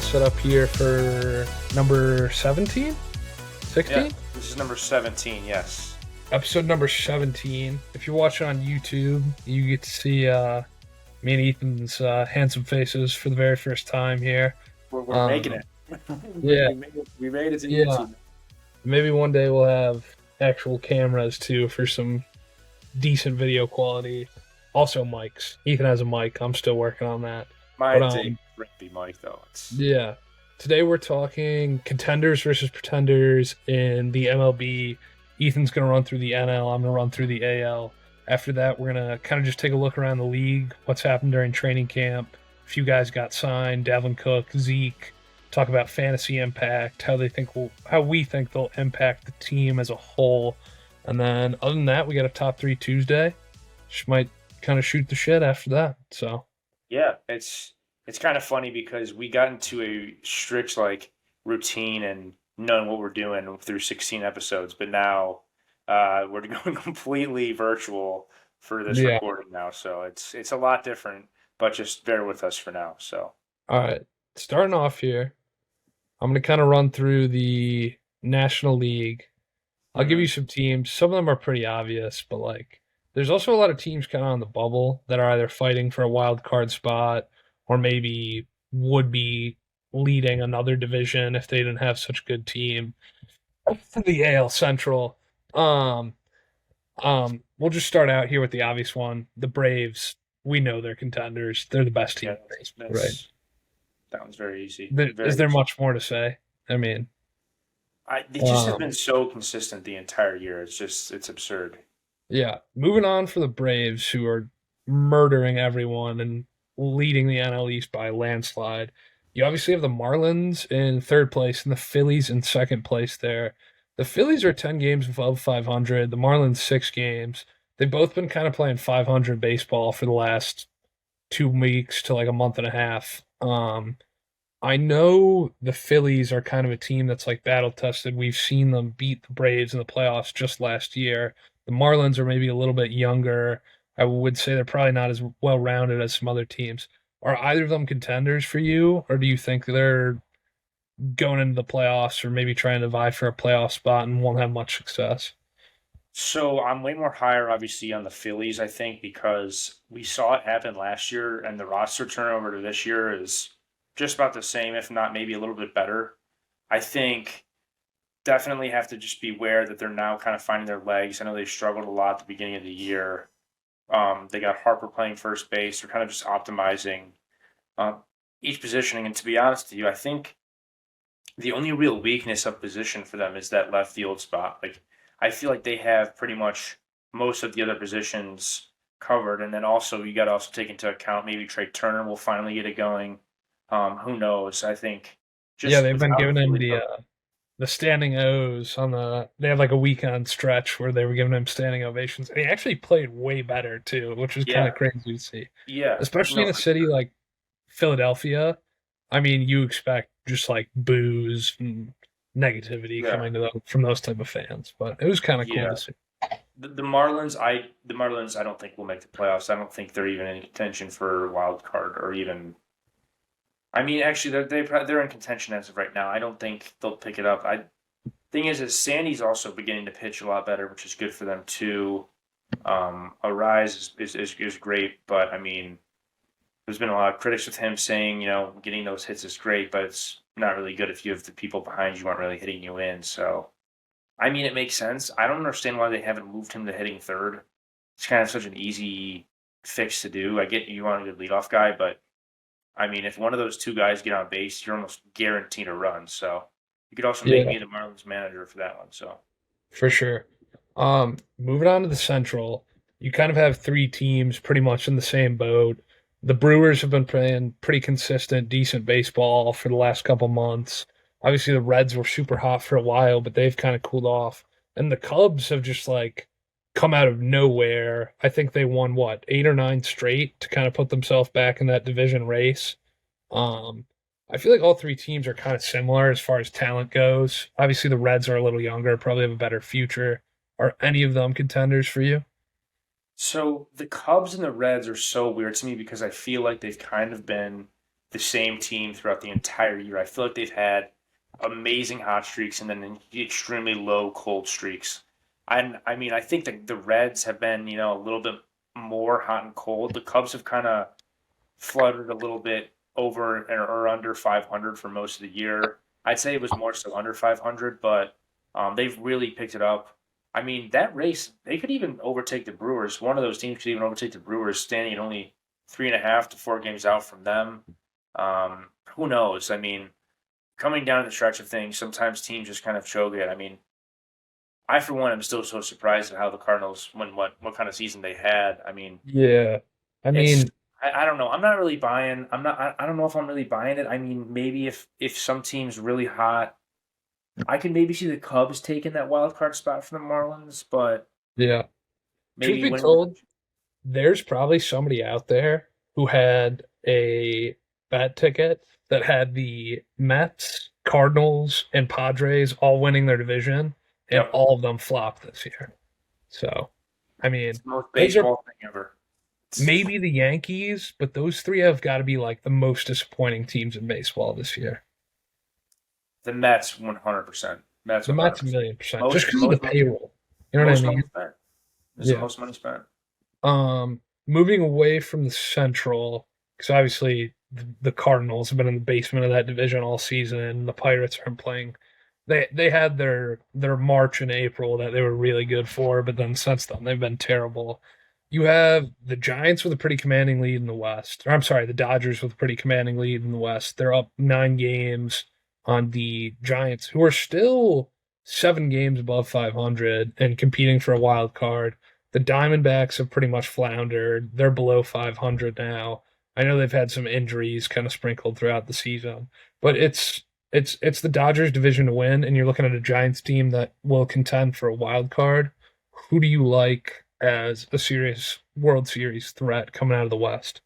set up here for number 17? 16? Yeah, this is number 17, yes. Episode number 17. If you're watching on YouTube, you get to see me and Ethan's handsome faces for the very first time here. We're making Um, it. yeah, We made it to yeah. YouTube. Maybe one day we'll have actual cameras too for some decent video quality. Also mics. Ethan has a mic. I'm still working on that. But Mine's a friendly mic, though. yeah. Today we're talking contenders versus pretenders in the MLB. Ethan's going to run through the NL. I'm going to run through the AL. After that, we're going to kind of just take a look around the league, what's happened during training camp. A few guys got signed, Dalvin Cook, Zeke. Talk about fantasy impact, how we think they'll impact the team as a whole. And then other than that, we got a top 3 Tuesday. Just might kind of shoot the shit after that. So, Yeah, it's kind of funny because we got into a strict routine and knowing what we're doing through 16 episodes, but now we're going completely virtual for this yeah. recording now. So it's a lot different, but just bear with us for now. So All right. Starting off here, I'm going to kind of run through the National League. I'll give you some teams. Some of them are pretty obvious, but there's also a lot of teams kind of on the bubble that are either fighting for a wild card spot or maybe would be leading another division if they didn't have such a good team. For the AL Central, we'll just start out here with the obvious one. The Braves, we know they're contenders. They're the best team yeah, in baseball, right? that one's very easy. Is Very there easy. much more to say? I mean, They just have been so consistent the entire year. It's absurd. yeah. Moving on for the Braves, who are murdering everyone and leading the NL East by a landslide. You obviously have the Marlins in third place and the Phillies in second place there. The Phillies are 10 games above 500, the Marlins 6 games. They've both been kind of playing 500 baseball for the last 2 weeks to like a month and a half. I know the Phillies are kind of a team that's like battle tested. We've seen them beat the Braves in the playoffs just last year. The Marlins are maybe a little bit younger. I would say they're probably not as well rounded as some other teams. Are either of them contenders for you, or do you think they're going into the playoffs or maybe trying to vie for a playoff spot and won't have much success? So I'm way more higher, obviously, on the Phillies, I think, because we saw it happen last year, and the roster turnover to this year is just about the same, if not maybe a little bit better. I think definitely have to just be aware that they're now kind of finding their legs. I know they struggled a lot at the beginning of the year. They got Harper playing first base. They're kind of just optimizing um, each positioning. And to be honest with you, I think the only real weakness of position for them is that left field spot. Like, I feel like they have pretty much most of the other positions covered. And then also, you got to also take into account maybe Trey Turner will finally get it going. Who knows? I think Yeah, just they've been without giving him really, the standing O's on the. They had like a weekend stretch where they were giving him standing ovations, and he actually played way better too, which was kind yeah, of crazy to see, yeah, especially no, in a for city sure. like Philadelphia. I mean, you expect just like boos and negativity Yeah, coming to them from those type of fans, but it was kind of cool to yeah. see. The Marlins, I don't think will make the playoffs. I don't think they're even in contention for wild card or even. I mean, actually, they're in contention as of right now. I don't think they'll pick it up. Thing is Sandy's also beginning to pitch a lot better, which is good for them too. Arise is great, but I mean, there's been a lot of critics with him saying, getting those hits is great, but it's not really good if you have the people behind you aren't really hitting you in. So, I mean, it makes sense. I don't understand why they haven't moved him to hitting third. It's kind of such an easy fix to do. I get you want a good leadoff guy, but I mean, if one of those two guys get on base, you're almost guaranteed a run. So you could also make Yeah, me the Marlins manager for that one. So for sure. Moving on to the Central, you kind of have 3 teams pretty much in the same boat. The Brewers have been playing pretty consistent, decent baseball for the last couple months. Obviously, the Reds were super hot for a while, but they've kind of cooled off. And the Cubs have just like come out of nowhere. I think they won what, 8 or 9 straight to kind of put themselves back in that division race. Um, I feel like all 3 teams are kind of similar as far as talent goes. Obviously, the Reds are a little younger, probably have a better future. Are any of them contenders for you? So the Cubs and the Reds are so weird to me because I feel like they've kind of been the same team throughout the entire year. I feel like they've had amazing hot streaks and then extremely low cold streaks. I mean, I think the Reds have been, a little bit more hot and cold. The Cubs have kind of fluttered a little bit over or under 500 for most of the year. I'd say it was more so under 500, but they've really picked it up. I mean, that race, they could even overtake the Brewers. One of those teams could even overtake the Brewers, standing at only 3.5 to 4 games out from them. Who knows? I mean, coming down the stretch of things, sometimes teams just kind of choke it. I mean, I for one am still so surprised at how the Cardinals, when what kind of season they had. I mean, Yeah. I it's mean, I don't know. I'm not really buying. I don't know if I'm really buying it. I mean, maybe if some team's really hot, I can maybe see the Cubs taking that wild card spot from the Marlins, but yeah. Truth maybe be winning the told, there's probably somebody out there who had a bet ticket that had the Mets, Cardinals, and Padres all winning their division, and Yep. all of them flopped this year. So, I It's mean, the most those are baseball thing ever. It's maybe the Yankees, but those three have got to be like the most disappointing teams in baseball this year. the Mets 100%. Mets The Mets, a 100%. million percent, just Most because of the most money payroll. You know what I most mean? money spent. It's the Yeah. most money spent. Moving away from the Central, because obviously the Cardinals have been in the basement of that division all season. The Pirates aren't playing. They had their March and April that they were really good for, but then since then they've been terrible. You have the Giants with a pretty commanding lead in the West. Or I'm sorry, the Dodgers with a pretty commanding lead in the West. They're up 9 games on the Giants, who are still 7 games above 500 and competing for a wild card. The Diamondbacks have pretty much floundered. They're below 500 now. I know they've had some injuries kind of sprinkled throughout the season, but it's the Dodgers division to win, and you're looking at a Giants team that will contend for a wild card. Who do you like as a serious World Series threat coming out of the West?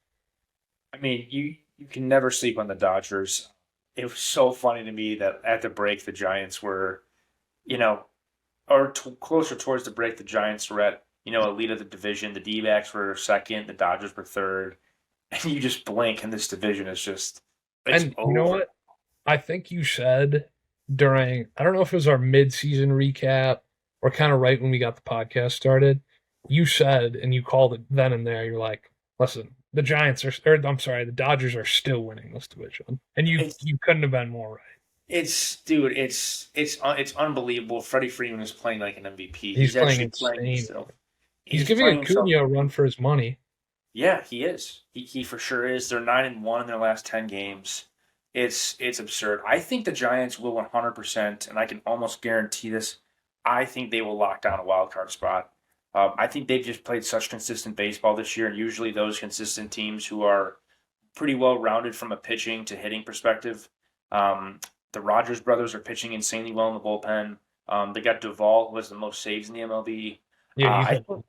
I mean, you can never sleep on the Dodgers. It was so funny to me that at the break the Giants were, you know, or closer towards the break the Giants were at, a lead of the division. The D-backs were second, the Dodgers were third, and you just blink and this division is just it's And you know over. what? I think you said during, I don't know if it was our mid-season recap or kind of right when we got the podcast started, you said and you called it then and there. You're like, listen, the Giants are, or I'm sorry, the Dodgers are still winning this division, and you It's you couldn't have been more right. it's dude, it's unbelievable. Freddie Freeman is playing like an MVP. He's He's playing actually playing insane. himself. He's He's giving playing himself. Acuna a run for his money. Yeah, he is. He for sure is. They're 9-1 in their last 10 games. It's absurd. I think the Giants will 100%, and I can almost guarantee this. I think they will lock down a wild card spot. I think they've just played such consistent baseball this year, and usually those consistent teams who are pretty well rounded from a pitching to hitting perspective. Um, the Rogers brothers are pitching insanely well in the bullpen. They got Duvall, who has the most saves in the MLB. Yeah, he's I been.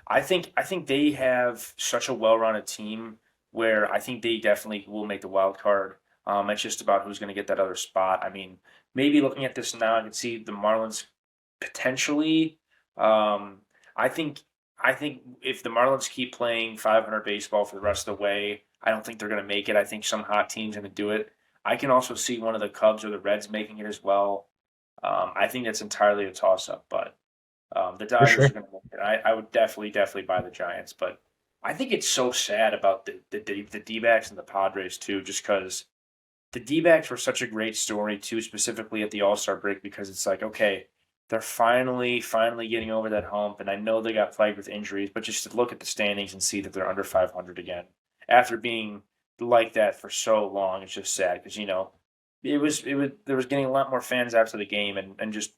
I think they have such a well-rounded team where I think they definitely will make the wild card. It's just about who's going to get that other spot. I mean, maybe looking at this now, I can see the Marlins potentially. Um, I think I think if the Marlins keep playing 500 baseball for the rest of the way, I don't think they're going to make it. I think some hot team's going to do it. I can also see one of the Cubs or the Reds making it as well. I think that's entirely a toss-up, but. The For Dodgers sure. are going to win it. I would definitely buy the Giants, but I think it's so sad about the D-backs and the Padres too, just because the D-backs were such a great story too, specifically at the All-Star break, because it's like, okay, they're finally getting over that hump, and I know they got plagued with injuries, but just to look at the standings and see that they're under 500 again after being like that for so long, it's just sad because it was there was getting a lot more fans out to the game and just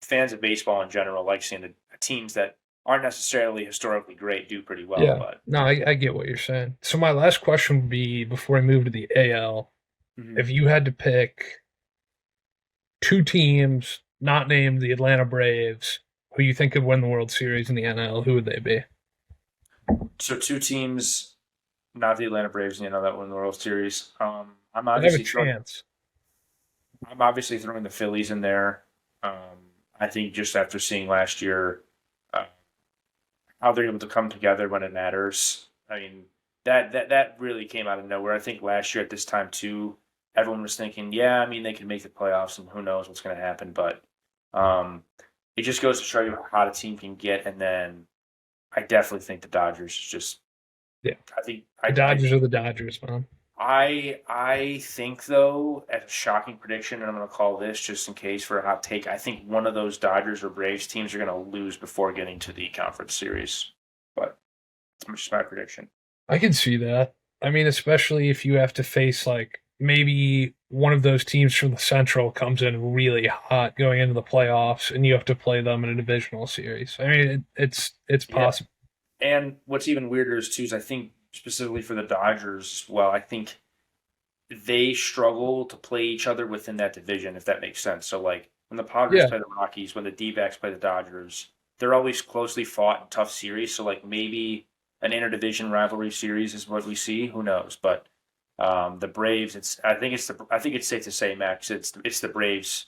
fans of baseball in general like seeing the teams that aren't necessarily historically great do pretty well. Yeah. But No, I get what you're saying. So my last question would be before we move to the AL, mhm. if you had to pick two teams not named the Atlanta Braves who you think could win the World Series in the NL, who would they be? So two teams, not the Atlanta Braves, that win the World Series. They have a chance. I'm obviously throwing the Phillies in there. I think just after seeing last year uh, how they're able to come together when it matters. I mean, that really came out of nowhere. I think last year at this time too, everyone was thinking, yeah, I mean they could make the playoffs and who knows what's going to happen, but um, it just goes to show you how hot a team can get. And then I definitely think the Dodgers just. Yeah, I think the I Dodgers are the Dodgers, man. I think though, as a shocking prediction, and I'm going to call this just in case for a hot take. I think one of those Dodgers or Braves teams are going to lose before getting to the conference series, but it's just my prediction. I can see that. I mean, especially if you have to face like maybe one of those teams from the Central comes in really hot going into the playoffs, and you have to play them in a divisional series. I mean, it's Yeah, possible. and what's even weirder is too is I think specifically for the Dodgers, well, I think they struggle to play each other within that division, if that makes sense. So, like, when the Padres Yeah, play the Rockies, when the D backs play the Dodgers, they're always closely fought and tough series. So, like, maybe an interdivision rivalry series is what we see. Who knows? But the Braves, I think it's safe to say, Max, it's the Braves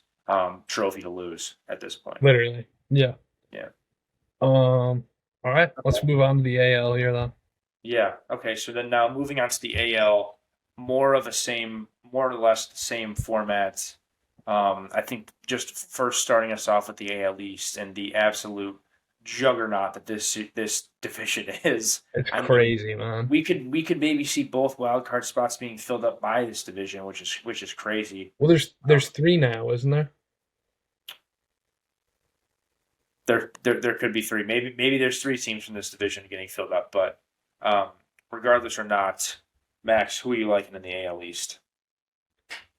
trophy to lose at this point. literally. Yeah. Yeah. All right, let's move on to the AL here then. Yeah. Okay. So then now moving on to the AL, more or less the same format. I think just first starting us off with the AL East and the absolute juggernaut that this division is. It's I mean, crazy, man. we could maybe see both wild card spots being filled up by this division, which is crazy. Well, there's three now, isn't there? There could be three. Maybe there's three teams from this division getting filled up, but um, regardless or not, Max, who are you liking in the AL East?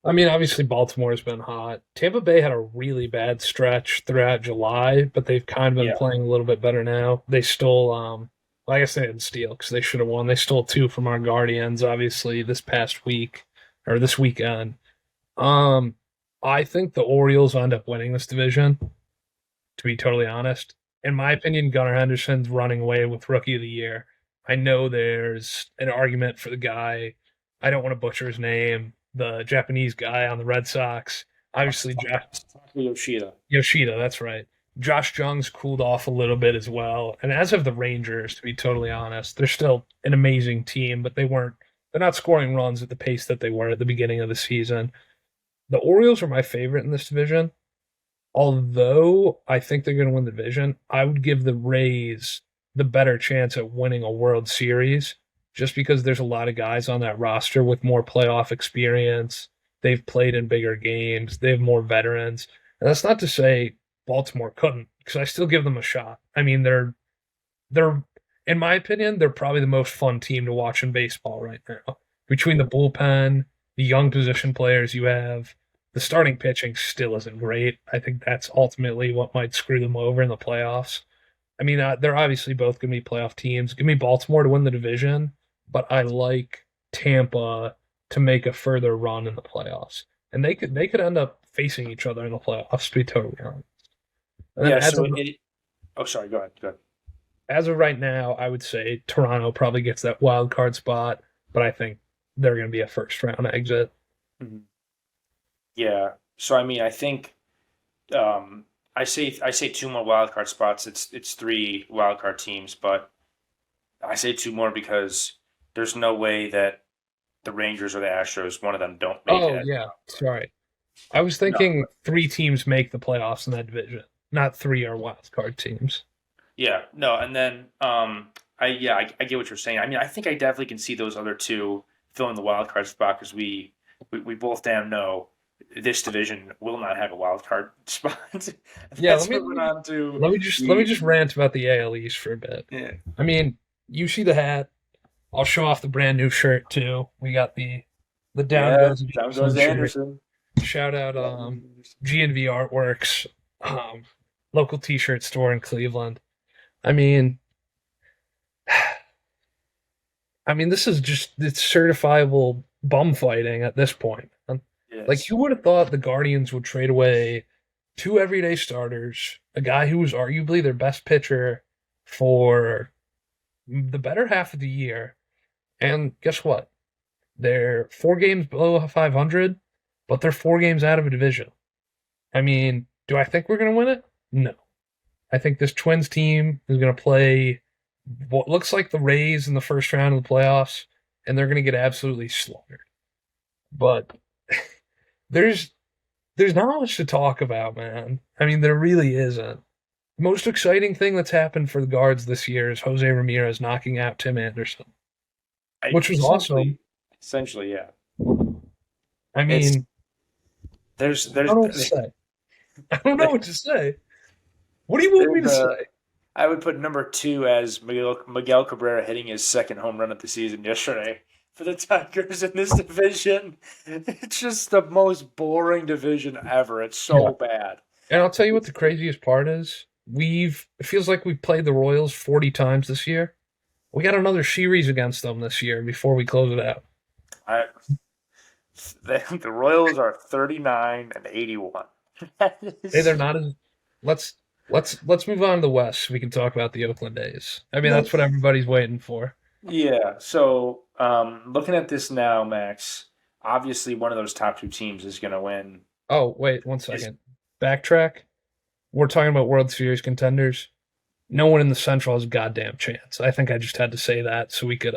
I mean, obviously Baltimore's been hot. Tampa Bay had a really bad stretch throughout July, but they've kind of been Yeah. playing a little bit better now. They stole, well, I guess they didn't steal because they should have won. They stole two from our Guardians, obviously, this past week or this weekend. Um, I think the Orioles end up winning this division, to be totally honest. In my opinion, Gunnar Henderson's running away with Rookie of the Year. I know there's an argument for the guy. I don't want to butcher his name. The Japanese guy on the Red Sox. Obviously, Yoshida. Yoshida, that's right. Josh Jung's cooled off a little bit as well. And as of the Rangers, to be totally honest, they're still an amazing team, but they're not scoring runs at the pace that they were at the beginning of the season. The Orioles are my favorite in this division. Although I think they're going to win the division, I would give the Rays the better chance at winning a World Series just because there's a lot of guys on that roster with more playoff experience. They've played in bigger games, they have more veterans. And that's not to say Baltimore couldn't, because I still give them a shot. I mean, they're in my opinion, they're probably the most fun team to watch in baseball right now. Between the bullpen, the young position players you have, the starting pitching still isn't great. I think that's ultimately what might screw them over in the playoffs. I mean, they're obviously both going to be playoff teams. Give me Baltimore to win the division, but I like Tampa to make a further run in the playoffs, and they could end up facing each other in the playoffs. To be totally honest, and then Yeah. Oh, sorry. Go ahead. Go ahead. as of right now, I would say Toronto probably gets that wild card spot, but I think they're going to be a first round exit. Mhm. Yeah. So I mean, I think I say two more wild card spots. It's three wild card teams, but I say two more because there's no way that the Rangers or the Astros, one of them, don't make Oh it. yeah, sorry. I was No. thinking three teams make the playoffs in that division, not three are wild card teams. Yeah, no, and then I get what you're saying. I mean, I think I definitely can see those other two filling the wild card spot because we both damn know this division will not have a wild card spot. Yeah, That's what went on to let me the just rant about the AL East for a bit. yeah I mean, you see the hat. I'll show off the brand new shirt too. We got the Down yeah Goes down goes Anderson shirt. Anderson. Shout out G&V Artworks, um, local T-shirt store in Cleveland. I mean, this is just it's certifiable bum fighting at this point. Like, Yes, who would have thought the Guardians would trade away two everyday starters, a guy who was arguably their best pitcher for the better half of the year, and guess what? They're 4 games below 500, but they're 4 games out of a division. I mean, do I think we're going to win it? No. I think this Twins team is going to play what looks like the Rays in the first round of the playoffs, and they're going to get absolutely slaughtered. But there's there's not much to talk about, man. I mean, there really isn't. Most exciting thing that's happened for the guards this year is Jose Ramirez knocking out Tim Anderson, I which was awesome. essentially, yeah. I It's mean, I there's don't know what to say. I don't know what to say. What do you want me there's to a say? I would put number two as Miguel Cabrera hitting his second home run of the season yesterday for the Tigers in this division. It's just the most boring division ever. It's Yeah. so bad. And I'll tell you what the craziest part is. It feels like we've played the Royals 40 times this year. We got another series against them this year before we close it out. I, the Royals are 39 and 81. That Hey, they're is, not as let's let's move on to the West so we can talk about the Oakland A's. I mean, that's what that's everybody's waiting for. yeah. So looking at this now, Max, obviously one of those top two teams is going to win. Oh, wait, one Is second. Backtrack. We're talking about World Series contenders. No one in the Central has a goddamn chance. I think I just had to say that so we could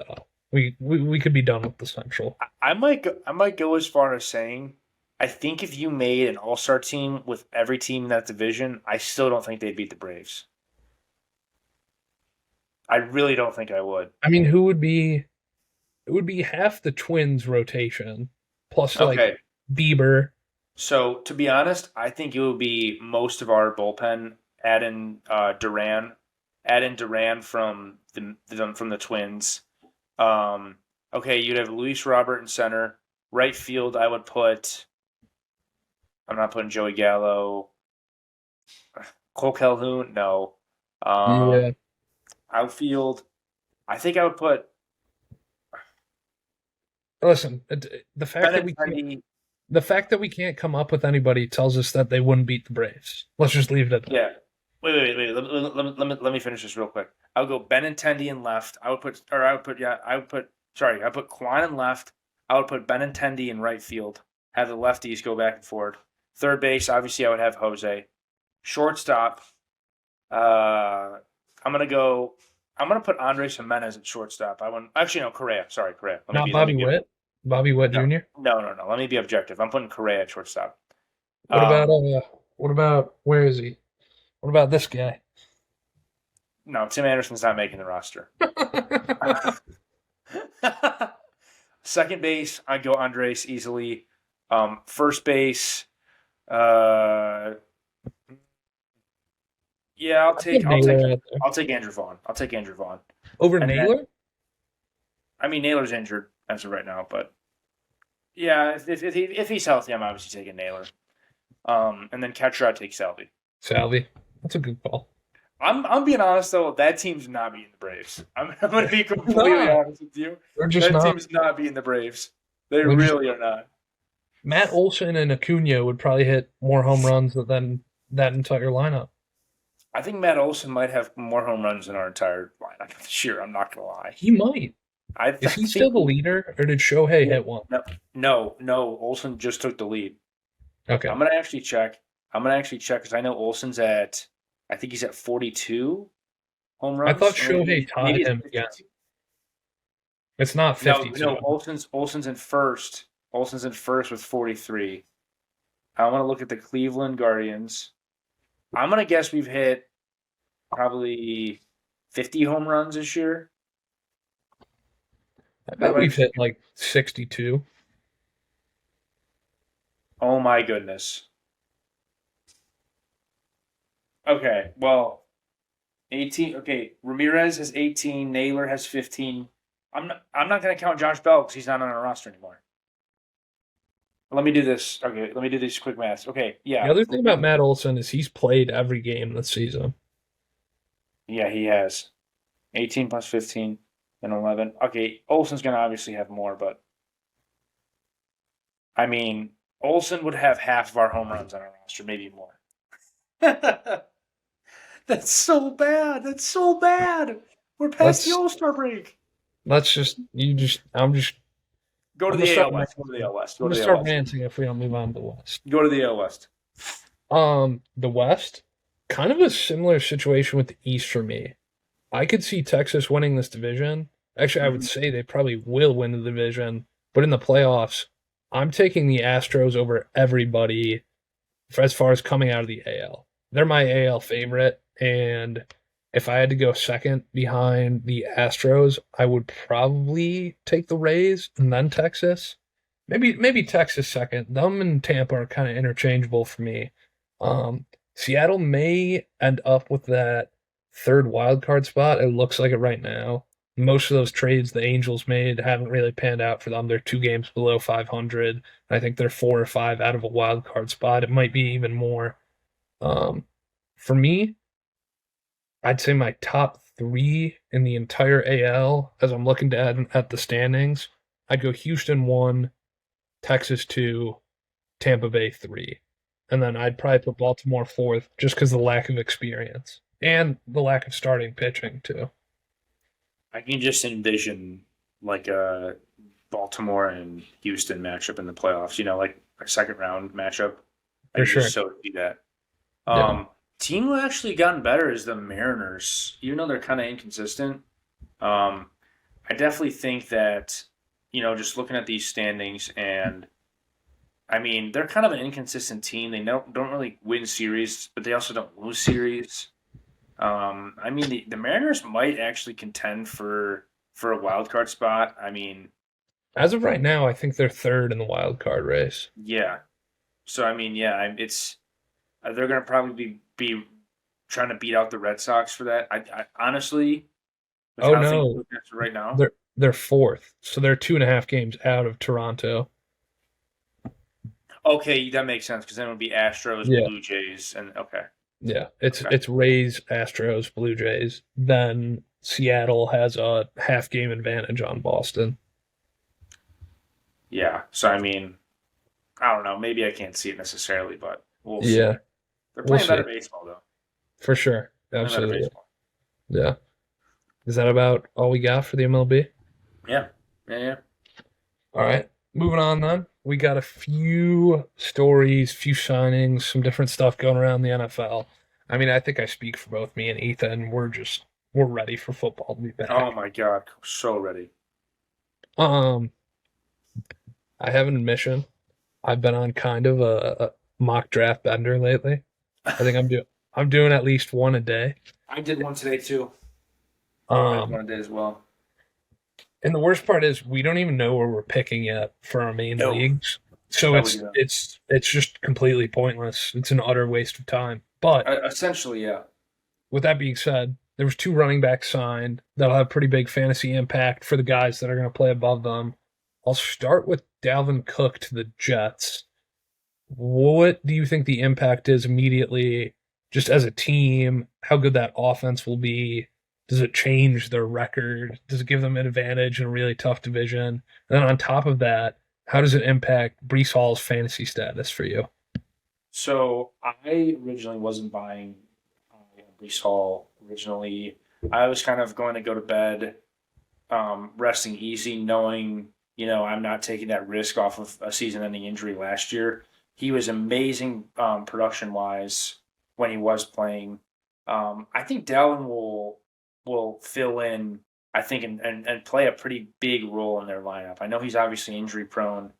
we could be done with the Central. I might go as far as saying I think if you made an all-star team with every team in that division, I still don't think they'd beat the Braves. I really don't think I would. I mean, who would be it would be half the Twins rotation plus like Okay. Bieber. So to be honest, I think it would be most of our bullpen. Add in Duran from the Twins. Okay, you'd have Luis Robert in center. Right field, I would put. I'm not putting Joey Gallo. Cole Calhoun, no. Yeah. Um, Outfield, I think I would put Listen, the fact that we can't Benintendi. the fact that we can't come up with anybody tells us that they wouldn't beat the Braves. Let's just leave it at that. Yeah. Wait. Let me finish this real quick. I would go Benintendi in left. Sorry, I put Kwan in left. I would put Benintendi in right field. Have the lefties go back and forth. Third base, obviously, I would have Jose. Shortstop, I'm gonna go. I'm gonna put Andres Jimenez at shortstop. I want actually no Correa. Sorry, Correa. Not Let me Bobby be Witt. Bobby Witt no Jr. no. Let me be objective. I'm putting Correa at shortstop. What about Um, where is he? What about this guy? no, Tim Anderson's not making the roster. Second base, I go Andres easily. First base, uh, yeah, Put Naylor out there. I'll take Andrew Vaughn. I'll take Andrew Vaughn. Over And then Naylor? I mean Naylor's injured as of right now, but yeah, if he's healthy, I'm obviously taking Naylor. And then catcher, I take Salvi. Salvi. That's a good call. I'm being honest though, that team's not beating the Braves. I'm going to be completely Nah, honest with you. they're just That not. team's not beating the Braves. They They're just really are not. Matt Olson and Acuna would probably hit more home runs than that entire lineup. I think Matt Olson might have more home runs than our entire lineup this year. I'm not gonna lie. He might. I Is he think still the leader, or did Shohei hit one? no. Olson just took the lead. Okay. I'm gonna actually check. Because I know Olson's at. I think he's at 42 home I runs. thought Or Shohei tied it's him again. 52. It's not No, 52. Olson's in first. Olson's in first with 43. I want to look at the Cleveland Guardians. I'm gonna guess we've hit probably 50 home runs this year. I How bet about we've hit like 62. Oh my goodness. Okay, well, 18. Okay, Ramirez has 18. Naylor has 15. I'm not going to count Josh Bell because he's not on our roster anymore. Let me do this. Okay, let me do this quick math. Okay, The yeah, other thing about Matt Olson is he's played every game this season. yeah, he has 18 plus 15 and 11. Okay, Olson's going to obviously have more, but I mean, Olson would have half of our home runs on our roster, maybe more. That's so bad. That's so bad. We're past the Let's All-Star break. let's just you just I'm just Go to I'm gonna the start AL West. Go to the ranting. AL West. I'm Go to gonna the AL start West. ranting if we don't move on to the West. Go to the AL West. The West, kind of a similar situation with the East for me. I could see Texas winning this division. Actually, I would Mhm. say they probably will win the division, but in the playoffs, I'm taking the Astros over everybody for as far as coming out of the AL. They're my AL favorite, and if I had to go second behind the Astros, I would probably take the Rays and then Texas. Maybe Texas second. Them and Tampa are kind of interchangeable for me. Um, Seattle may end up with that third wild card spot. It looks like it right now. Most of those trades the Angels made haven't really panned out for them. They're 2 games below 500. I think they're 4 or 5 out of a wild card spot. It might be even more. Um, for me, I'd say my top three in the entire AL, as I'm looking to add at the standings, I'd go Houston 1, Texas 2, Tampa Bay 3. And then I'd probably put Baltimore fourth just because of the lack of experience and the lack of starting pitching, too. I can just envision like a Baltimore and Houston matchup in the playoffs. Like a second round matchup. I For can just sure. so see that. Yeah. Team who actually gotten better is the Mariners, even though they're kind of inconsistent. Um, I definitely think that just looking at these standings, and I mean they're kind of an inconsistent team. They don't really win series, but they also don't lose series. I mean the Mariners might actually contend for a wild card spot. I mean, As of right now, I think they're third in the wild card race. yeah. So I mean, yeah, it's they're going to probably be trying to beat out the Red Sox for that. I honestly, with Oh how things no, look at right now, they're fourth, so they're 2.5 games out of Toronto. okay, that makes sense because then it would be Astros, Yeah, Blue Jays, and okay, yeah. It's okay, it's Rays, Astros, Blue Jays. Then Seattle has a half game advantage on Boston. yeah. So I mean, I don't know. Maybe I can't see it necessarily, but we'll see. Yeah, They're we'll playing better see baseball though. for sure. Playing better Absolutely. baseball. Yeah. Is that about all we got for the MLB? Yeah, yeah, yeah. All right. Moving on then. We got a few stories, few signings, some different stuff going around the NFL. I mean, I think I speak for both me and Ethan. We're ready for football to be Oh back. my God, so ready. Um, I have an admission. I've been on kind of a mock draft bender lately. I think I'm doing at least one a day. I did one today too. I did Um, one today as well. and the worst part is we don't even know where we're picking yet for our main No, leagues. So no, we it's do not. it's it's just completely pointless. It's an utter waste of time. But Essentially, yeah. with that being said, there was 2 running backs signed that'll have pretty big fantasy impact for the guys that are going to play above them. I'll start with Dalvin Cook to the Jets. What do you think the impact is immediately, just as a team? How good that offense will be? Does it change their record? Does it give them an advantage in a really tough division? And then on top of that, how does it impact Brees Hall's fantasy status for you? So I originally wasn't buying Brees Hall originally. I was kind of going to go to bed, resting easy, knowing I'm not taking that risk off of a season-ending injury last year. He was amazing production wise when he was playing. I think Dalvin will fill in. I think and play a pretty big role in their lineup. I know he's obviously injury prone.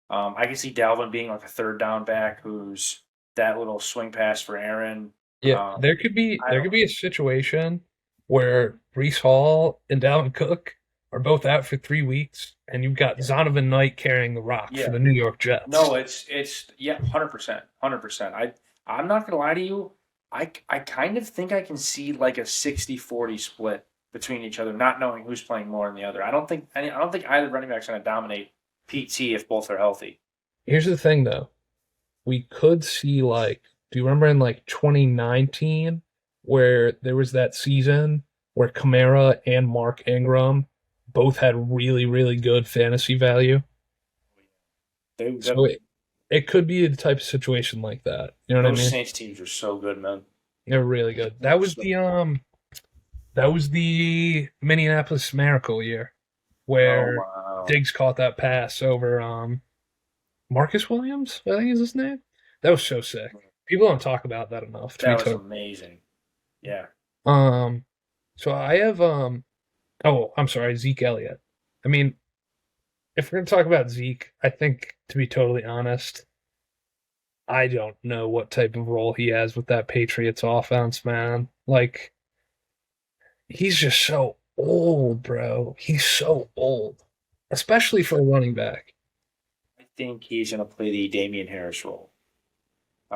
I can see Dalvin being like a third down back who's that little swing pass for Aaron. Yeah, Um, there could be I there don't could know. be a situation where Brees Hall and Dalvin Cook are both out for 3 weeks, and you've got Yeah. Zonovan Knight carrying the rock for Yeah. the New York Jets. No, it's yeah, 100%, 100%. I'm not gonna lie to you. I kind of think I can see like a 60-40 split between each other, not knowing who's playing more than the other. I don't think either running back's gonna dominate PT if both are healthy. Here's the thing, though. We could see, like, do you remember in like 2019 where there was that season where Kamara and Mark Ingram both had really, really good fantasy value? They So that, it could be the type of situation like that. You know what I those mean? Saints teams are so good, man. They're really good. They're so That was the Minneapolis Miracle year oh where wow. Diggs caught that pass over Marcus Williams, I think is his name. That was so sick. People don't talk about that enough, to be That was totally. amazing. Yeah. Um, So I have oh, I'm sorry, Zeke Elliott. I mean, if we're gonna talk about Zeke, I think to be totally honest, I don't know what type of role he has with that Patriots offense, man. Like he's just so old, bro. He's so old, especially for a running back. I think he's going to play the Damian Harris role.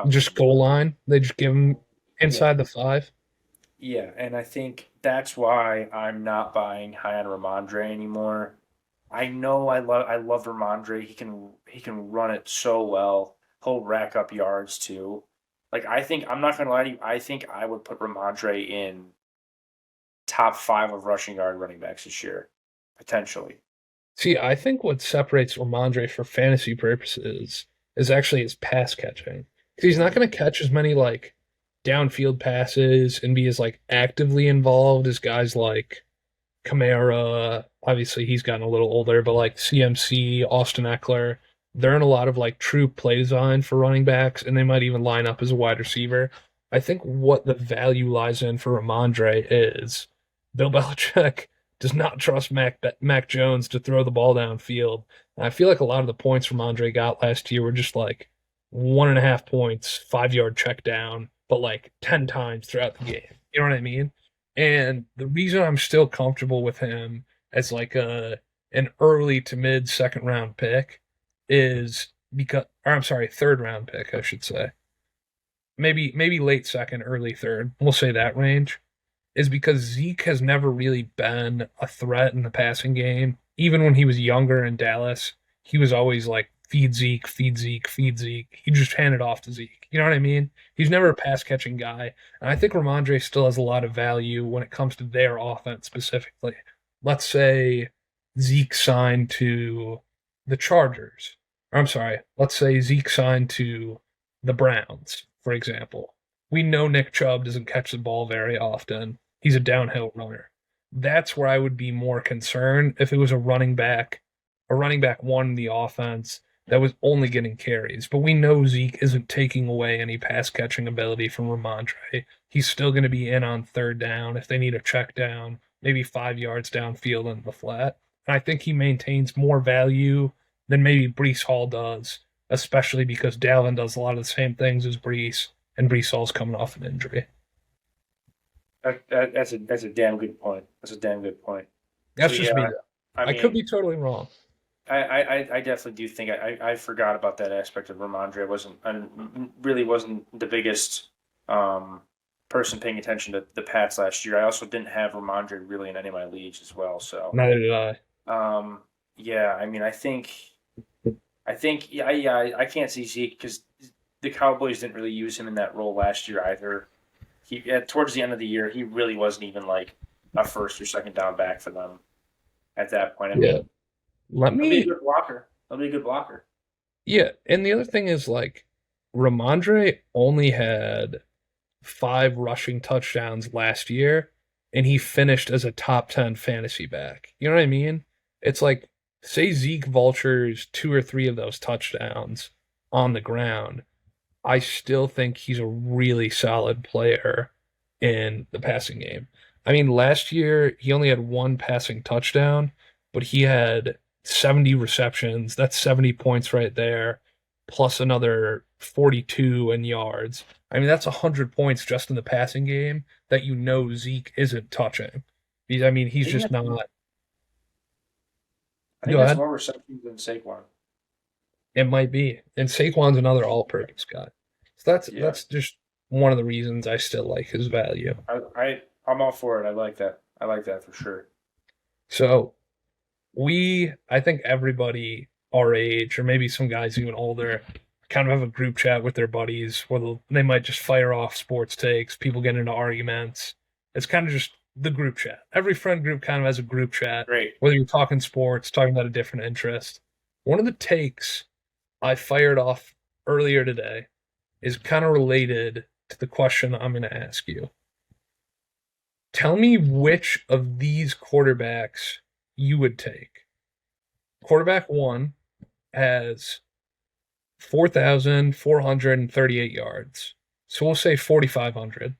Just Um, goal line. They just give him yeah, inside the five. yeah, and I think that's why I'm not buying high on Ramondre anymore. I know I love Ramondre. He can run it so well. He'll rack up yards too. Like I think I'm not gonna lie to you. I think I would put Ramondre in top five of rushing yard running backs this year, potentially. See, I think what separates Ramondre for fantasy purposes is actually his pass catching. 'Cause he's not going to catch as many like downfield passes and be as like actively involved as guys like Kamara. Obviously, he's gotten a little older, but like CMC, Austin Eckler, they're in a lot of like true play design for running backs, and they might even line up as a wide receiver. I think what the value lies in for Ramondre is Bill Belichick does not trust Mac Jones to throw the ball downfield. And I feel like a lot of the points Ramondre got last year were just like 1.5 points, 5 yard check down, but like 10 times throughout the game. You know what I mean? And the reason I'm still comfortable with him as like a an early to mid second round pick is because, or I'm sorry, third round pick, I should say. Maybe late second, early third. We'll say that range is because Zeke has never really been a threat in the passing game. Even when he was younger in Dallas, he was always like feed Zeke, feed Zeke, feed Zeke. He just handed off to Zeke. You know what I mean? He's never a pass catching guy. And I think Ramondre still has a lot of value when it comes to their offense specifically. Let's say Zeke signed to the Chargers. Or I'm sorry, let's say Zeke signed to the Browns, for example. We know Nick Chubb doesn't catch the ball very often. He's a downhill runner. That's where I would be more concerned if it was a running back one in the offense that was only getting carries. But we know Zeke isn't taking away any pass catching ability from Ramondre. He's still going to be in on third down if they need a check down, maybe 5 yards downfield in the flat. And I think he maintains more value than maybe Brees Hall does, especially because Dalvin does a lot of the same things as Brees, and Brees Hall's coming off an injury. That's a damn good point. That's a damn good point. So That's just yeah, me. I I could mean, be totally wrong. I definitely do think I forgot about that aspect of Ramondre. I really wasn't the biggest um, person paying attention to the Pats last year. I also didn't have Ramondre really in any of my leagues as well. So Neither did I. yeah, I mean, I think yeah, I can't see Zeke because the Cowboys didn't really use him in that role last year either. Towards the end of the year, he really wasn't even like a first or second down back for them at that point. I Yeah. mean, Let he'll be a me. good blocker. He'll be a good blocker. Yeah. And the other thing is like, Ramondre only had 5 rushing touchdowns last year, and he finished as a top 10 fantasy back. You know what I mean? It's like, say Zeke vultures 2 or 3 of those touchdowns on the ground. I still think he's a really solid player in the passing game. I mean, last year he only had 1 passing touchdown, but he had 70 receptions. That's 70 points right there, plus another 42 in yards. I mean, that's 100 points just in the passing game that you know Zeke isn't touching. I mean, I he's think just that's not. I think Go that's ahead. more receptions than Saquon. It might be. And Saquon's another all-purpose guy. So that's Yeah, that's just one of the reasons I still like his value. I'm all for it. I like that. I like that for sure. So I think everybody our age, or maybe some guys even older, kind of have a group chat with their buddies where they might just fire off sports takes. People get into arguments. It's kind of just the group chat. Every friend group kind of has a group chat, Great. whether you're talking sports, talking about a different interest. One of the takes I fired off earlier today is kind of related to the question I'm going to ask you. Tell me which of these quarterbacks you would take. Quarterback one has 4,438 yards. So we'll say 4,500.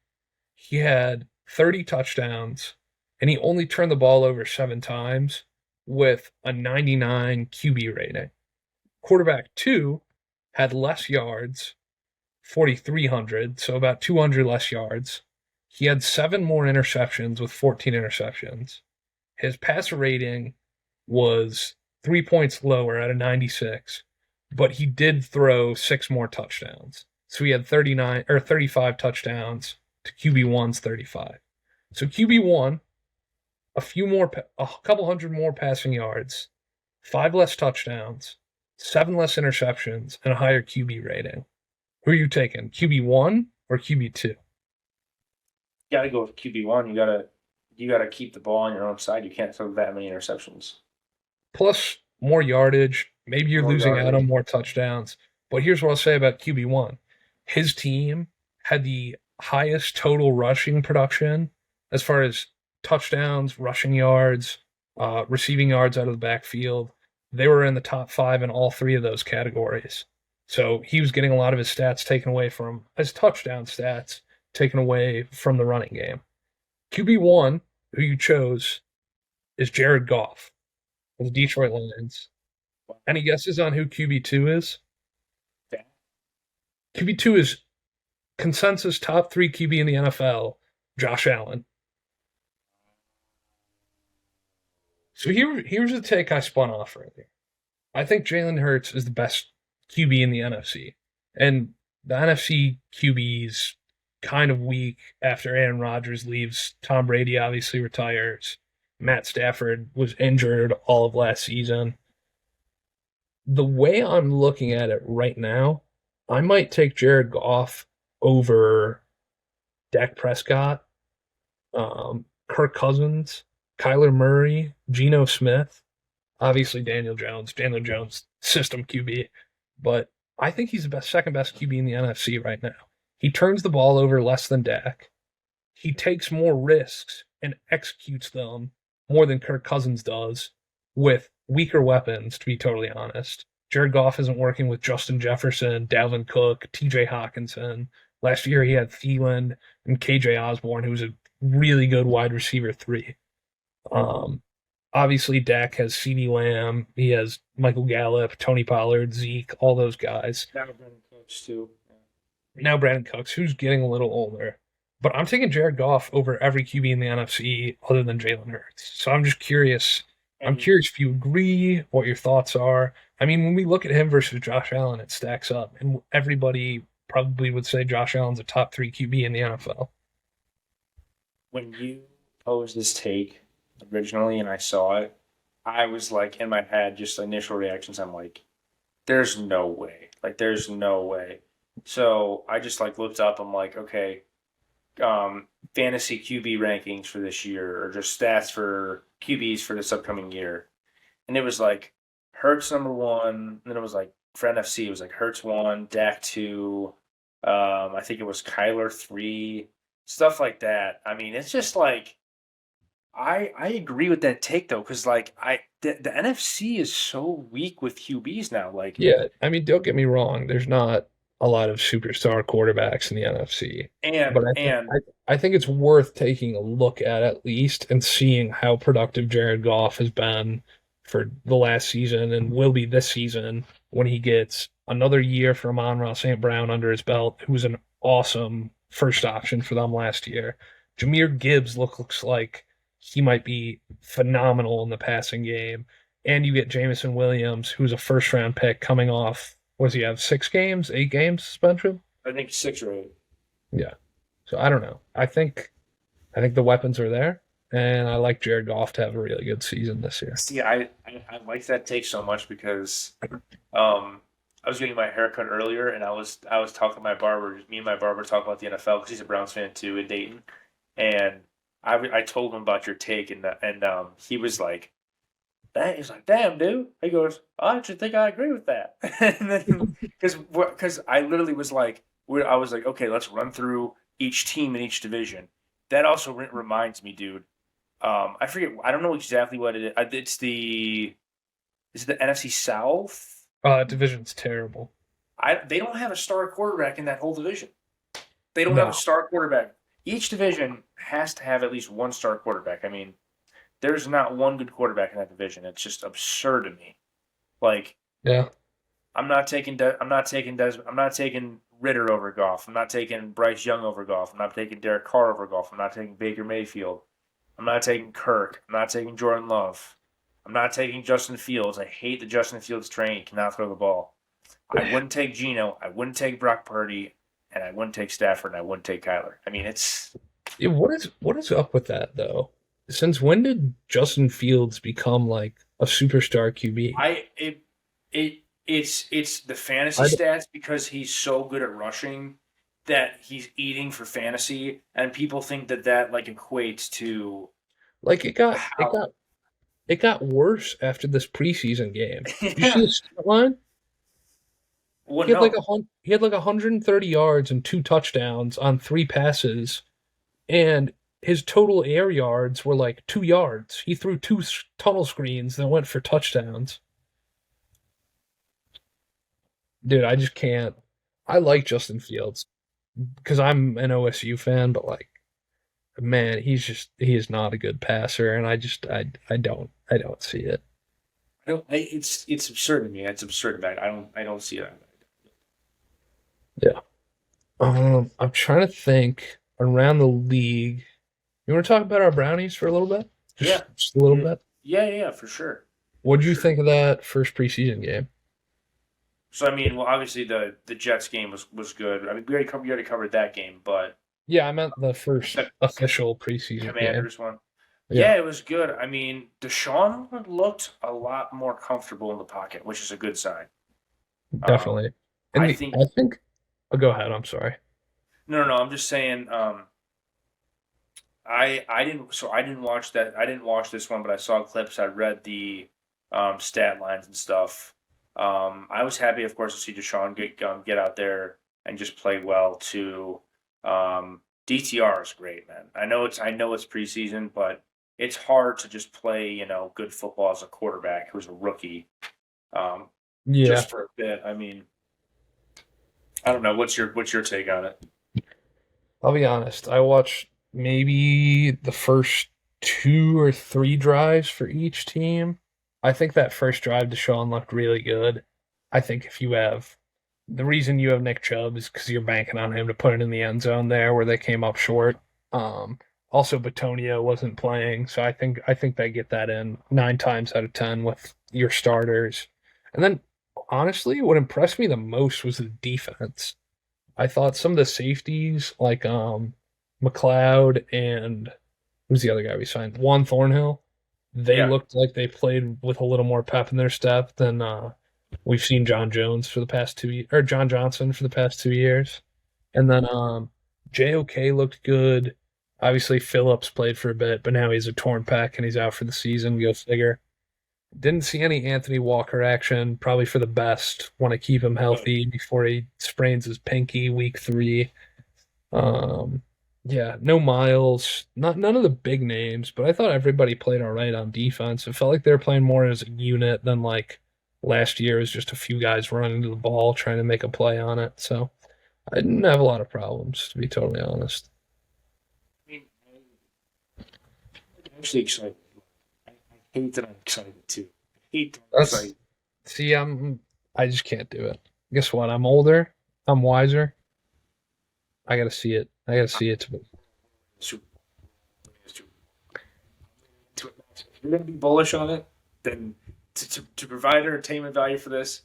He had 30 touchdowns and he only turned the ball over 7 times with a 99 QB rating. Quarterback 2 had less yards, 4,300, so about 200 less yards. He had 7 more interceptions with 14 interceptions. His passer rating was 3 points lower at a 96, but he did throw 6 more touchdowns. So he had 39 or 35 touchdowns to QB1's 35. So QB1, a couple hundred more passing yards, 5 less touchdowns, 7 less interceptions, and a higher QB rating. Who are you taking, QB1 or QB2? You got to go with QB1. You gotta keep the ball on your own side. You can't throw that many interceptions. Plus more yardage. Maybe you're More losing out yardage. on more touchdowns. But here's what I'll say about QB1. His team had the highest total rushing production as far as touchdowns, rushing yards, receiving yards out of the backfield. They were in the top 5 in all 3 of those categories. So he was getting a lot of his stats taken away from his touchdown stats taken away from the running game. QB1, who you chose, is Jared Goff of the Detroit Lions. Any guesses on who QB2 is? Okay. QB2 is consensus top 3 QB in the NFL, Josh Allen. So here's the take I spun off right here. I think Jalen Hurts is the best QB in the NFC. And the NFC QB's kind of weak after Aaron Rodgers leaves. Tom Brady obviously retires. Matt Stafford was injured all of last season. The way I'm looking at it right now, I might take Jared Goff over Dak Prescott, Kirk Cousins, Kyler Murray, Geno Smith, obviously Daniel Jones. Daniel Jones, system QB, but I think he's the second best QB in the NFC right now. He turns the ball over less than Dak. He takes more risks and executes them more than Kirk Cousins does with weaker weapons, to be totally honest. Jared Goff isn't working with Justin Jefferson, Dalvin Cook, TJ Hawkinson. Last year he had Thielen and KJ Osborne, who was a really good wide receiver 3. Um, Obviously, Dak has CeeDee Lamb. He has Michael Gallup, Tony Pollard, Zeke, all those guys. Now Brandon Cooks too. Now Brandon Cooks, who's getting a little older. But I'm taking Jared Goff over every QB in the NFC other than Jalen Hurts. So I'm just curious. I'm And curious if you agree, what your thoughts are. I mean, when we look at him versus Josh Allen, it stacks up. And everybody probably would say Josh Allen's a top 3 QB in the NFL. when you posed this take originally and I saw it, I was like in my head, just initial reactions. I'm like, there's no way. Like, there's no way. So I just like looked up. I'm like, okay, fantasy QB rankings for this year, or just stats for QBs for this upcoming year, and it was like Hurts number one, and then it was like for NFC, it was like Hurts one, Dak two, I think it was Kyler three, stuff like that. I mean, it's just like I agree with that take though, because like the NFC is so weak with QBs now. Like, Yeah, I mean, don't get me wrong. There's not a lot of superstar quarterbacks in the NFC, and but and I think it's worth taking a look at least and seeing how productive Jared Goff has been for the last season and will be this season when he gets another year from Amon-Ra St. Brown under his belt, who was an awesome first option for them last year. Jahmyr Gibbs looks like he might be phenomenal in the passing game. And you get Jamison Williams, who's a first round pick coming off, what does he have, 6 games, 8 games suspension? I think 6 or 8. Yeah. So I don't know. I think the weapons are there, and I like Jared Goff to have a really good season this year. See, I like that take so much because I was getting my haircut earlier, and I was talking to my barber. Me and my barber talk about the NFL because he's a Browns fan too in Dayton, and I told him about your take, and he was like, "That he's like, damn, dude." He goes, "I actually think I agree with that," and then because I literally was like, I was like, okay, let's run through each team in each division. That also reminds me, dude. I forget. I don't know exactly what it is. Is it the NFC South? Division's terrible. They don't have a star quarterback in that whole division. They don't have a No. star quarterback. each division has to have at least one star quarterback. I mean, there's not one good quarterback in that division. It's just absurd to me. Like Yeah. I'm not taking Ritter over Goff. I'm not taking Bryce Young over Goff. I'm not taking Derek Carr over Goff. I'm not taking Baker Mayfield. I'm not taking Kirk. I'm not taking Jordan Love. I'm not taking Justin Fields. I hate the Justin Fields train. He cannot throw the ball. I wouldn't take Geno. I wouldn't take Brock Purdy, and I wouldn't take Stafford, and I wouldn't take Kyler. I mean, it's Yeah, what is up with that though? Since when did Justin Fields become like a superstar QB? I it's the fantasy I stats because he's so good at rushing that he's eating for fantasy, and people think that like equates to like how. it got worse after this preseason game. You see Yeah. his stat line? Well, He no. he had like 130 yards and two touchdowns on three passes, and his total air yards were like 2 yards. He threw two tunnel screens that went for touchdowns. Dude, I just can't. I like Justin Fields because I'm an OSU fan, but like, man, he is not a good passer, and I don't see it. I don't. It's absurd to me. It's absurd. I don't see that. Yeah. I'm trying to think around the league. You want to talk about our brownies for a little bit? Yeah. Just a little Yeah. bit. Yeah, for sure. What For did you sure. think of that first preseason game? So I mean, well, obviously the Jets game was good. I mean, we already covered that game, but Yeah, I meant the first the official preseason game. Commanders one. Yeah, Yeah, it was good. I mean, Deshaun looked a lot more comfortable in the pocket, which is a good sign. Um, definitely. I And think I think, oh, go ahead. I'm sorry. no. I'm just saying. I didn't. So I didn't watch that. I didn't watch this one, but I saw clips. I read the stat lines and stuff. I was happy, of course, to see Deshaun get out there and just play well too. DTR is great, man. I know it's preseason, but it's hard to just play good football as a quarterback who's a rookie um, Yeah, just for a bit. I mean, I don't know. What's your take on it? I'll be honest. I watched maybe the first two or three drives for each team. I think that first drive, Deshaun looked really good. I think if you have the reason you have Nick Chubb is because you're banking on him to put it in the end zone there where they came up short. Also, Batonio wasn't playing, so I think they get that in 9 times out of 10 with your starters. And then, honestly, what impressed me the most was the defense. I thought some of the safeties, like McLeod and who's the other guy we signed? Juan Thornhill. They Yeah, looked like they played with a little more pep in their step than we've seen John Jones for the past 2 years, or John Johnson for the past 2 years. And then JOK looked good. Obviously, Phillips played for a bit, but now he's a torn pec and he's out for the season. Go figure. Didn't see any Anthony Walker action. Probably for the best. Want to keep him good. healthy before he sprains his pinky week 3. Um, yeah, no Miles, not none of the big names, but I thought everybody played all right on defense. It felt like they were playing more as a unit than like last year was just a few guys running to the ball trying to make a play on it. So I didn't have a lot of problems, to be totally honest. I mean, I'm actually excited. I hate that I'm excited too. I hate that I'm That's excited. see, I just can't do it. Guess what? I'm older. I'm wiser. I gotta see it. I gotta see it to Super If you're going to be bullish on it, then to provide entertainment value for this,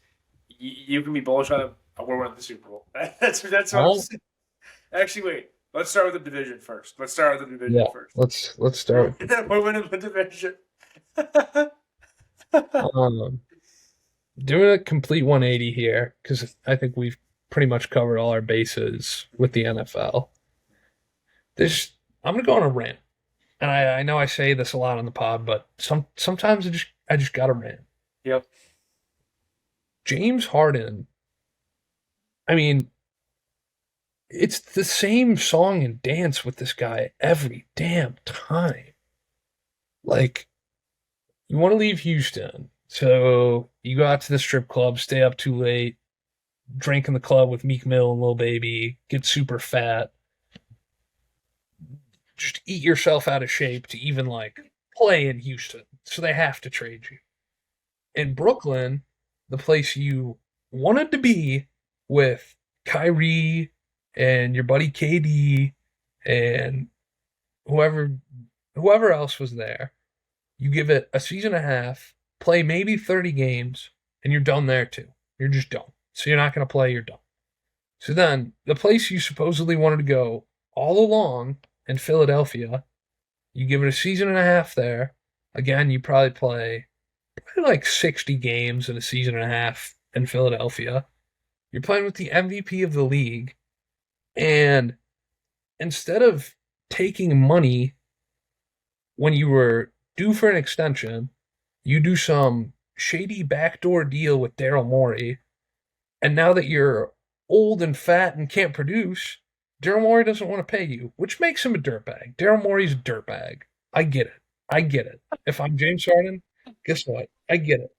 you can be bullish on it. We're winning the Super Bowl. That's what I'm well, saying. Actually, wait. Let's start with the division first. Let's start with the division yeah. first. Let's We're start. we're winning the division. Um, doing a complete 180 here because I think we've pretty much covered all our bases with the NFL. There's, I'm gonna go on a rant, and I know I say this a lot on the pod, but sometimes I just gotta rant. Yep. James Harden. I mean, it's the same song and dance with this guy every damn time. Like, you want to leave Houston, so you go out to the strip club, stay up too late, drink in the club with Meek Mill and Lil Baby, get super fat, just eat yourself out of shape to even like play in Houston. So they have to trade you. In Brooklyn, the place you wanted to be with Kyrie and your buddy KD and whoever whoever else was there, you give it a season and a half, play maybe 30 games, and you're done there too. You're just done. So you're not going to play, you're done. So then, the place you supposedly wanted to go all along in Philadelphia, you give it a season and a half there. Again, you probably like 60 games in a season and a half in Philadelphia. You're playing with the MVP of the league, and instead of taking money when you were due for an extension, you do some shady backdoor deal with Daryl Morey, and now that you're old and fat and can't produce, Daryl Morey doesn't want to pay you, which makes him a dirtbag. Daryl Morey's a dirtbag. I get it. I get it. If I'm James Harden, guess what? I get it.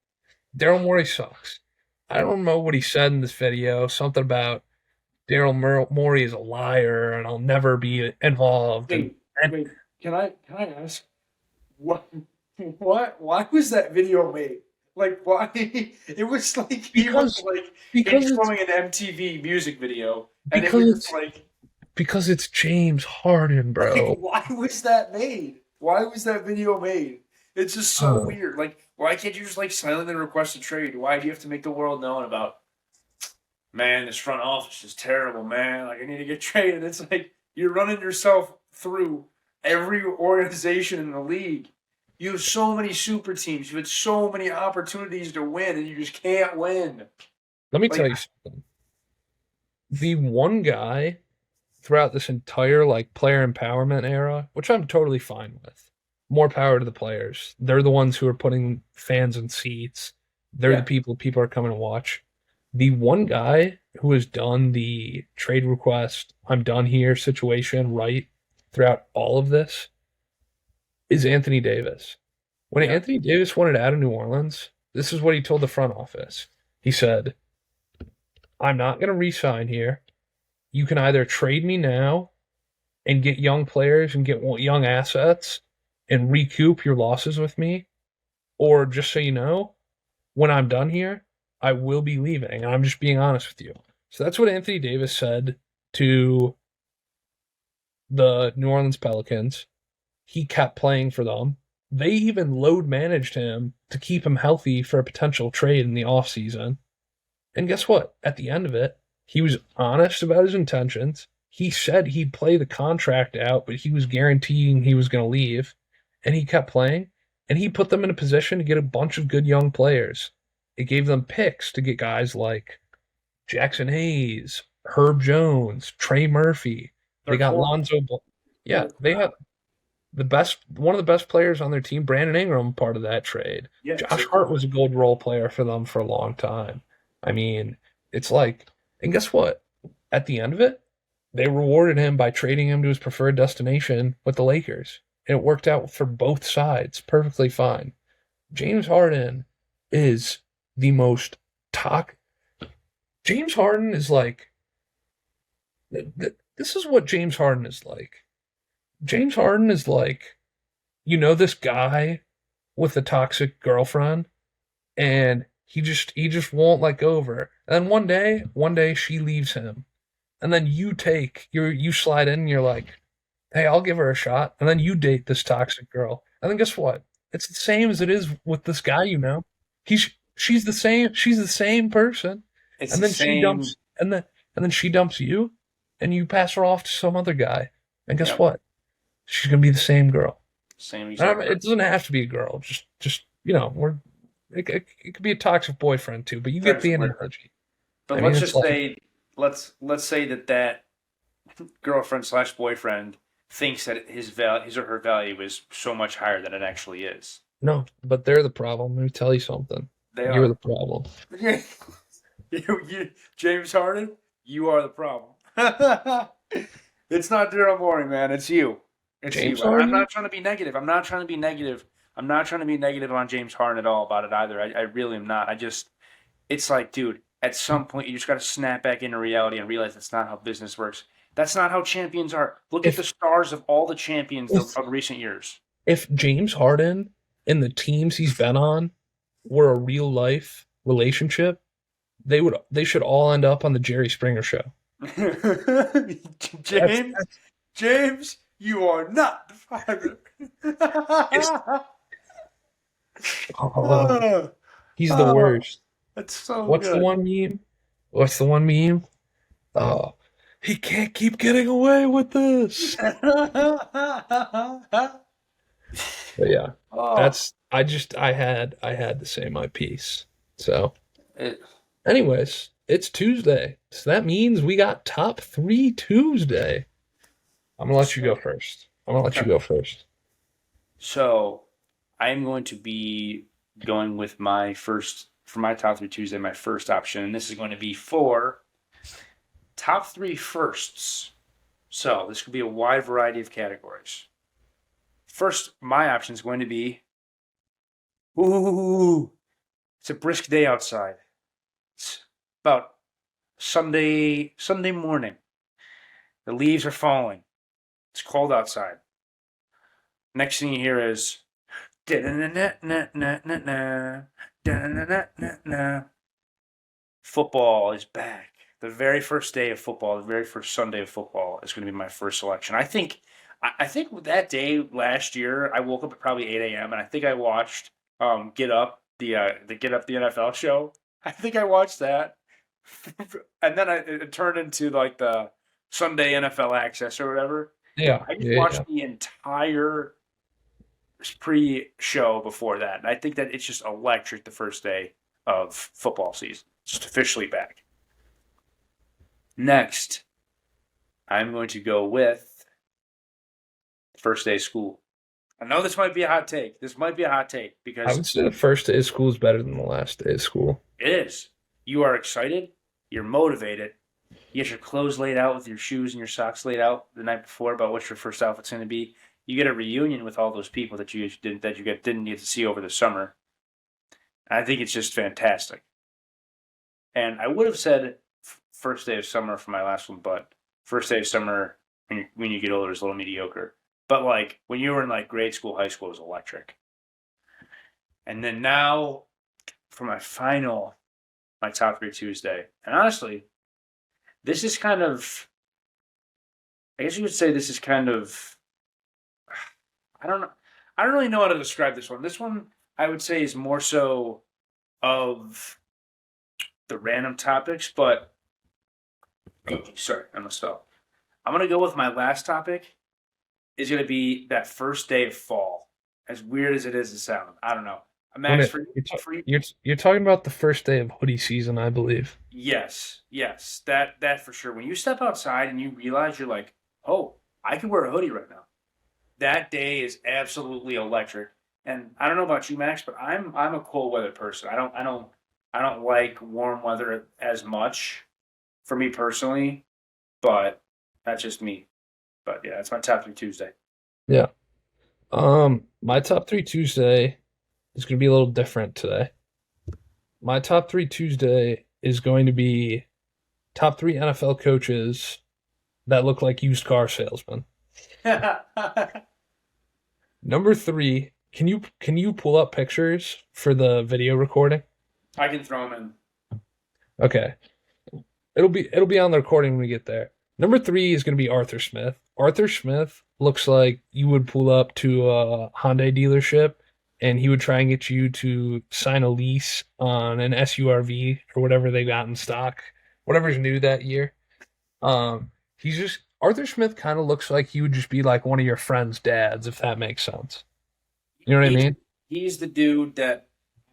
Daryl Morey sucks. I don't know what he said in this video. Something about Morey is a liar and I'll never be involved. And Wait, can I ask what why was that video made? Like why it was like he was because like because it's introing an MTV music video and it because was it's like because it's James Harden, bro. why was that made? Why was that video made? It's just so Oh, weird. Like why can't you just like silently request a trade? Why do you have to make the world known about man, this front office is terrible, man. Like I need to get traded. It's like you're running yourself through every organization in the league. You have so many super teams. You had so many opportunities to win, and you just can't win. let me tell Like you something. The one guy throughout this entire like player empowerment era, which I'm totally fine with. More power to the players. They're the ones who are putting fans in seats. They're the yeah, people are coming to watch. The one guy who has done the trade request, I'm done here situation right throughout all of this is Anthony Davis. When yeah, Anthony Davis wanted out of New Orleans, this is what he told the front office. He said, I'm not going to re sign here. You can either trade me now and get young players and get young assets and recoup your losses with me, or just so you know, when I'm done here, I will be leaving. And I'm just being honest with you. So that's what Anthony Davis said to the New Orleans Pelicans. He kept playing for them. They even load managed him to keep him healthy for a potential trade in the offseason. And guess what? At the end of it, he was honest about his intentions. He said he'd play the contract out, but he was guaranteeing he was going to leave. And he kept playing. And he put them in a position to get a bunch of good young players. It gave them picks to get guys like Jackson Hayes, Herb Jones, Trey Murphy. They they're got core. Lonzo Ball. Yeah, They're, they had one of the best players on their team, Brandon Ingram, part of that trade. yeah, Josh they're Hart core. was a gold role player for them for a long time. I mean, it's like, and guess what? At the end of it, they rewarded him by trading him to his preferred destination with the Lakers. And it worked out for both sides perfectly fine. James Harden is the most talk. James Harden is like, this is what James Harden is like. James Harden is like, this guy with a toxic girlfriend, and he just won't let go of her. And then one day she leaves him, and then you slide in, and you're like, hey, I'll give her a shot, and then you date this toxic girl, and then guess what? It's the same as it is with this guy. He's she's the same person, It's and the then she same. dumps, and then she dumps you, and you pass her off to some other guy, and guess Yep, what? She's gonna be the same girl. same exact It person. doesn't have to be a girl. Just we're it could be a toxic boyfriend too. But you get the Toxic boyfriend. analogy. I But mean, let's it's just like say let's say that girlfriend slash boyfriend thinks that his or her value is so much higher than it actually is. no, but they're the problem. Let me tell you something. They You're are. the problem. James Harden, you are the problem. It's not Daryl Morey, man. It's you. It's James you. And I'm Harden. not trying to be negative. I'm not trying to be negative. I'm not trying to be negative on James Harden at all about it either. I really am not. It's like, dude, at some point you just got to snap back into reality and realize that's not how business works. That's not how champions are. Look at the stars of all the champions of if recent years. if James Harden and the teams he's been on were a real life relationship, they should all end up on the Jerry Springer show. That's, James, James, you are not the father. oh, he's the Oh, worst. that's so What's the good. one meme? What's the one meme? Oh, he can't keep getting away with this. But yeah, Oh, I had to say my piece. So, It- anyways, it's Tuesday. So that means we got top 3 Tuesday. I'm gonna let you go first. I'm gonna let you go first. So I'm going to be going with my first for my top 3 Tuesday. My first option, and this is going to be for top 3 firsts. So this could be a wide variety of categories. First, my option is going to be, ooh, it's a brisk day outside. It's about Sunday morning. The leaves are falling. It's cold outside. Next thing you hear is football is back. The very first day of football, the very first Sunday of football is going to be my first selection. I think that day last year, I woke up at probably 8 a.m. and I think I watched Get Up, the Get Up the NFL show. I think I watched that, and then it turned into like the Sunday NFL Access or whatever. Yeah, I just yeah, watched yeah. the entire pre-show before that, and I think that it's just electric the first day of football season. It's just officially back. Next, I'm going to go with first day of school. I know this might be a hot take. This might be a hot take I because would say the first day of school is better than the last day of school. it is. You are excited. You're motivated. You get your clothes laid out with your shoes and your socks laid out the night before about what your first outfit's going to be. You get a reunion with all those people that you didn't get to see over the summer. I think it's just fantastic. And I would have said first day of summer for my last one, but first day of summer when you get older is a little mediocre. But like when you were in like grade school, high school, it was electric. And then now for my top 3 Tuesday. And honestly, this is kind of, I guess you would say this is kind of, I don't know. I don't really know how to describe this one. This one I would say is more so of the random topics, but sorry, I messed up. I'm gonna go with my last topic. Is gonna be that first day of fall. As weird as it is to sound, I don't know. When Max, you're talking about the first day of hoodie season, I believe. yes, that for sure. When you step outside and you realize you're like, oh, I can wear a hoodie right now. That day is absolutely electric. And I don't know about you, Max, but I'm a cold weather person. I don't like warm weather as much for me personally, but that's just me. But yeah, it's my top 3 Tuesday. Yeah. My top 3 Tuesday is going to be a little different today. My top 3 Tuesday is going to be top 3 NFL coaches that look like used car salesmen. I Number 3, can you pull up pictures for the video recording? can throw them in. Okay. It'll be on the recording when we get there. Number 3 is going to be Arthur Smith. Arthur Smith looks like you would pull up to a Hyundai dealership and he would try and get you to sign a lease on an SURV or whatever they got in stock, whatever's new that year. He's just Arthur Smith kind of looks like he would just be like one of your friend's dads, if that makes sense. You know what I He's, mean? he's the dude that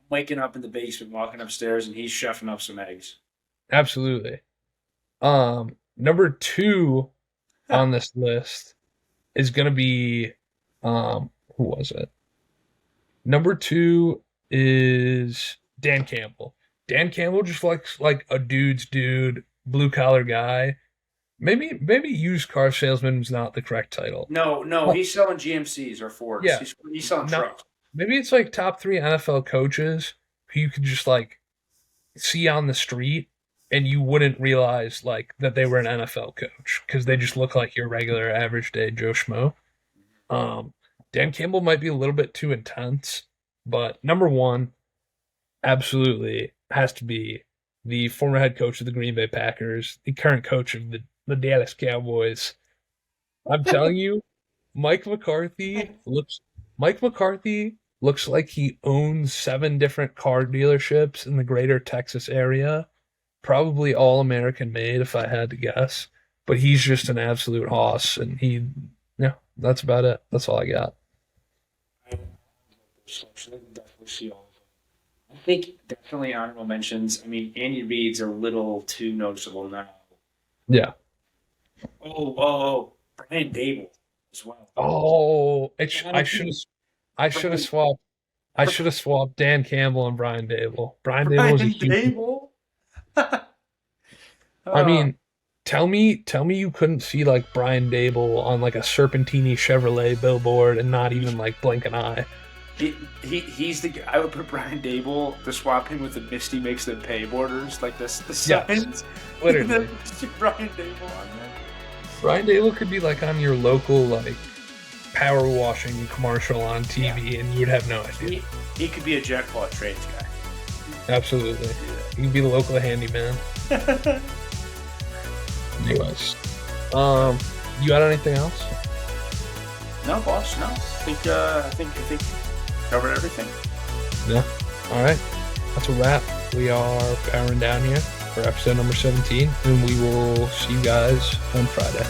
waking up in the basement, walking upstairs, and he's chefing up some eggs. Absolutely. Number 2 on this list is gonna be who was it? Number 2 is Dan Campbell. Dan Campbell just looks like a dude's dude, blue collar guy. Maybe used car salesman is not the correct title. No, he's selling GMCs or Fords. Yeah, He's selling not trucks. maybe it's like top 3 NFL coaches who you could just like see on the street and you wouldn't realize like that they were an NFL coach because they just look like your regular average day Joe Schmo. Um, Dan Campbell might be a little bit too intense, but number one, absolutely has to be the former head coach of the Green Bay Packers, the current coach of the Dallas Cowboys. I'm telling you, Mike McCarthy looks Mike McCarthy looks like he owns 7 different car dealerships in the greater Texas area. Probably all American made if I had to guess. But he's just an absolute hoss and yeah, that's about it. That's all I got. Definitely see all of them. I think definitely honorable mentions. I mean, Andy Reid's a little too noticeable now. Yeah. Oh, Brian Dable as well. Oh, Brian I should have swapped Dan Campbell and Brian Dable. Brian Dable Brian was a huge Dable. I mean, tell me you couldn't see like Brian Dable on like a Serpentini Chevrolet billboard and not even like blink an eye. He's the guy. I would put Brian Dable to swap him with the Misty Makes Them Pay borders, like the signs. Literally. Brian Dable on there. Brian Dable could be like on your local like power washing commercial on TV and you would have no idea. He could be a jackpot trades guy. Absolutely. He could be the local handyman. Anyways. You got anything else? No, boss. No. I think covered everything. Yeah. All right. That's a wrap. We are powering down here for episode number 17, and we will see you guys on Friday.